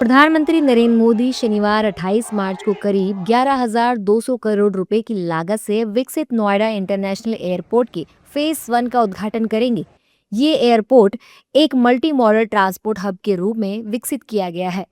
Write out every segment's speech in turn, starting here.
प्रधानमंत्री नरेंद्र मोदी शनिवार 28 मार्च को करीब 11,200 करोड़ रुपए की लागत से विकसित नोएडा इंटरनेशनल एयरपोर्ट के फेज 1 का उद्घाटन करेंगे। ये एयरपोर्ट एक मल्टी मॉडल ट्रांसपोर्ट हब के रूप में विकसित किया गया है,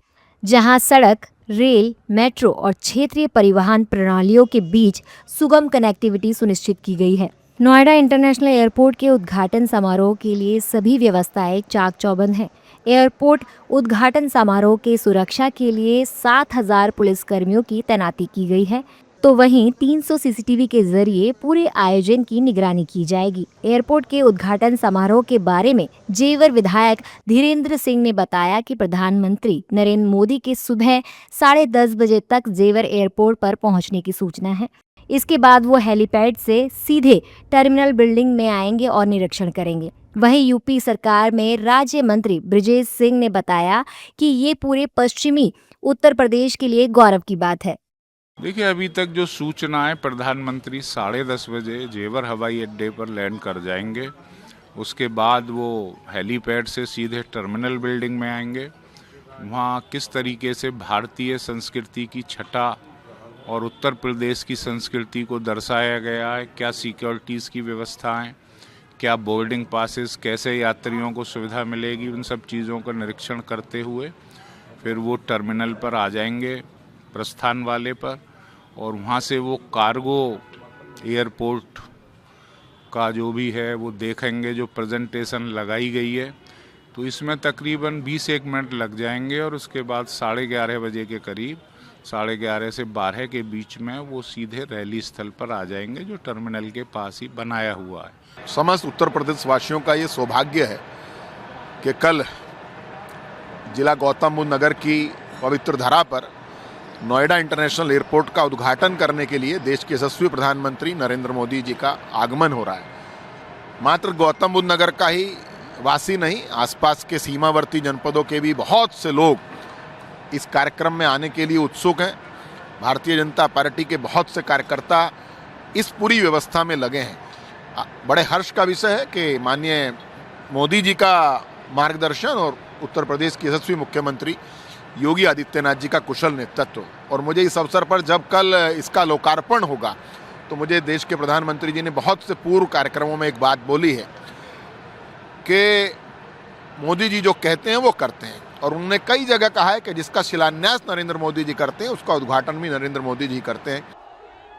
जहां सड़क, रेल, मेट्रो और क्षेत्रीय परिवहन प्रणालियों के बीच सुगम कनेक्टिविटी सुनिश्चित की गई है। नोएडा इंटरनेशनल एयरपोर्ट के उद्घाटन समारोह के लिए सभी व्यवस्थाएं चाक चौबंद हैं। एयरपोर्ट उद्घाटन समारोह के सुरक्षा के लिए 7,000 पुलिसकर्मियों की तैनाती की गई है, तो वहीं 300 सीसीटीवी के जरिए पूरे आयोजन की निगरानी की जाएगी। एयरपोर्ट के उद्घाटन समारोह के बारे में जेवर विधायक धीरेन्द्र सिंह ने बताया कि प्रधानमंत्री नरेंद्र मोदी के सुबह 10:30 बजे तक जेवर एयरपोर्ट पर पहुंचने की सूचना है। इसके बाद वो हेलीपैड से सीधे टर्मिनल बिल्डिंग में आएंगे और निरीक्षण करेंगे। वहीं यूपी सरकार में राज्य मंत्री ब्रजेश सिंह ने बताया कि ये पूरे पश्चिमी उत्तर प्रदेश के लिए गौरव की बात है। देखिए, अभी तक जो सूचनाएं, प्रधानमंत्री 10:30 बजे जेवर हवाई अड्डे पर लैंड कर जाएंगे। उसके बाद वो हेलीपैड से सीधे टर्मिनल बिल्डिंग में आएंगे। वहाँ किस तरीके से भारतीय संस्कृति की छटा और उत्तर प्रदेश की संस्कृति को दर्शाया गया है, क्या सिक्योरिटीज़ की व्यवस्था है, क्या बोर्डिंग पासेस, कैसे यात्रियों को सुविधा मिलेगी, उन सब चीज़ों का निरीक्षण करते हुए फिर वो टर्मिनल पर आ जाएंगे, प्रस्थान वाले पर, और वहाँ से वो कार्गो एयरपोर्ट का जो भी है वो देखेंगे, जो प्रेजेंटेशन लगाई गई है। तो इसमें तकरीबन 20 मिनट लग जाएंगे और उसके बाद 11:30 बजे के करीब, 11:30 से 12 के बीच में वो सीधे रैली स्थल पर आ जाएंगे, जो टर्मिनल के पास ही बनाया हुआ है। समस्त उत्तर प्रदेश वासियों का ये सौभाग्य है कि कल जिला गौतम बुद्ध नगर की पवित्र धरा पर नोएडा इंटरनेशनल एयरपोर्ट का उद्घाटन करने के लिए देश के यशस्वी प्रधानमंत्री नरेंद्र मोदी जी का आगमन हो रहा है। मात्र गौतम बुद्ध नगर का ही वासी नहीं, आसपास के सीमावर्ती जनपदों के भी बहुत से लोग इस कार्यक्रम में आने के लिए उत्सुक हैं। भारतीय जनता पार्टी के बहुत से कार्यकर्ता इस पूरी व्यवस्था में लगे हैं। बड़े हर्ष का विषय है कि माननीय मोदी जी का मार्गदर्शन और उत्तर प्रदेश के यशस्वी मुख्यमंत्री योगी आदित्यनाथ जी का कुशल नेतृत्व, और मुझे इस अवसर पर जब कल इसका लोकार्पण होगा तो मुझे देश के प्रधानमंत्री जी ने बहुत से पूर्व कार्यक्रमों में एक बात बोली है कि मोदी जी जो कहते हैं वो करते हैं, और उन्होंने कई जगह कहा है कि जिसका शिलान्यास नरेंद्र मोदी जी करते हैं उसका उद्घाटन भी नरेंद्र मोदी जी करते हैं।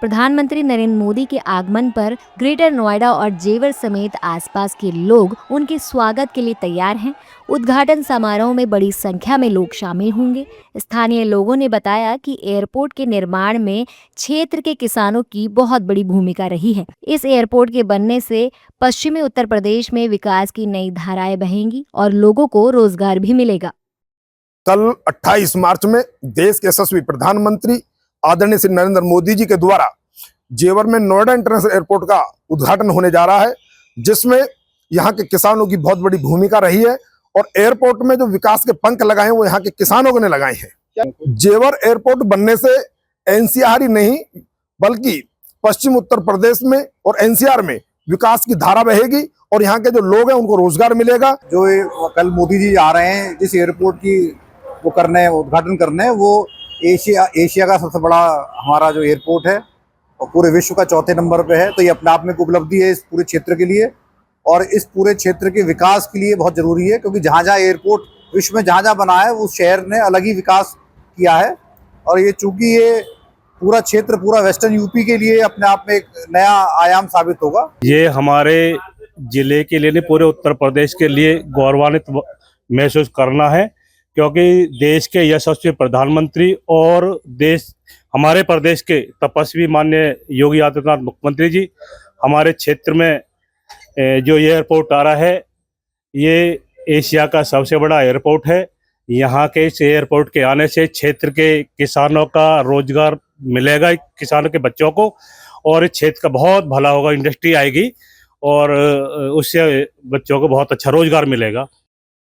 प्रधानमंत्री नरेंद्र मोदी के आगमन पर ग्रेटर नोएडा और जेवर समेत आसपास के लोग उनके स्वागत के लिए तैयार हैं। उद्घाटन समारोह में बड़ी संख्या में लोग शामिल होंगे। स्थानीय लोगों ने बताया कि एयरपोर्ट के निर्माण में क्षेत्र के किसानों की बहुत बड़ी भूमिका रही है। इस एयरपोर्ट के बनने से पश्चिमी उत्तर प्रदेश में विकास की नई धाराएं बहेंगी और लोगों को रोजगार भी मिलेगा। कल 28 मार्च में देश के यशस्वी प्रधानमंत्री आदरणीय श्री नरेंद्र मोदी जी के द्वारा जेवर में नोएडा इंटरनेशनल एयरपोर्ट का उद्घाटन होने जा रहा है, जिसमें यहाँ के किसानों की बहुत बड़ी भूमिका रही है और एयरपोर्ट में जो विकास के पंख लगाए हैं वो यहाँ के किसानों ने लगाए हैं। जेवर एयरपोर्ट बनने से एनसीआर ही नहीं बल्कि पश्चिम उत्तर प्रदेश में और एनसीआर में विकास की धारा बहेगी और यहाँ के जो लोग हैं उनको रोजगार मिलेगा। जो कल मोदी जी आ रहे हैं जिस एयरपोर्ट की वो करने, उद्घाटन करने, वो एशिया का सबसे बड़ा हमारा जो एयरपोर्ट है और पूरे विश्व का 4थे नंबर पे है। तो ये अपने आप में एक उपलब्धि है इस पूरे क्षेत्र के लिए और इस पूरे क्षेत्र के विकास के लिए बहुत जरूरी है, क्योंकि जहाँ जहाँ एयरपोर्ट विश्व में जहाँ बना है उस शहर ने अलग ही विकास किया है। और ये चूंकि ये पूरा क्षेत्र, पूरा वेस्टर्न यूपी के लिए अपने आप में एक नया आयाम साबित होगा। ये हमारे जिले के लिए नहीं, पूरे उत्तर प्रदेश के लिए गौरवान्वित महसूस करना है, क्योंकि देश के यशस्वी प्रधानमंत्री और हमारे प्रदेश के तपस्वी माननीय योगी आदित्यनाथ मुख्यमंत्री जी हमारे क्षेत्र में जो एयरपोर्ट आ रहा है, ये एशिया का सबसे बड़ा एयरपोर्ट है। यहाँ के इस एयरपोर्ट के आने से क्षेत्र के किसानों का रोजगार मिलेगा, किसानों के बच्चों को, और इस क्षेत्र का बहुत भला होगा। इंडस्ट्री आएगी और उससे बच्चों को बहुत अच्छा रोजगार मिलेगा।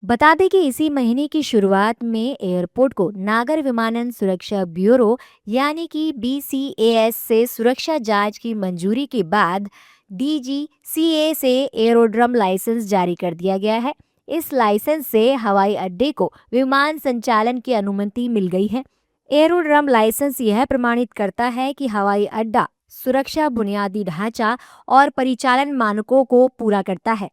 बता दें कि इसी महीने की शुरुआत में एयरपोर्ट को नागर विमानन सुरक्षा ब्यूरो यानी कि BCAS से सुरक्षा जांच की मंजूरी के बाद DGCA से एरोड्रम लाइसेंस जारी कर दिया गया है। इस लाइसेंस से हवाई अड्डे को विमान संचालन की अनुमति मिल गई है। एरोड्रम लाइसेंस यह प्रमाणित करता है कि हवाई अड्डा सुरक्षा, बुनियादी ढांचा और परिचालन मानकों को पूरा करता है।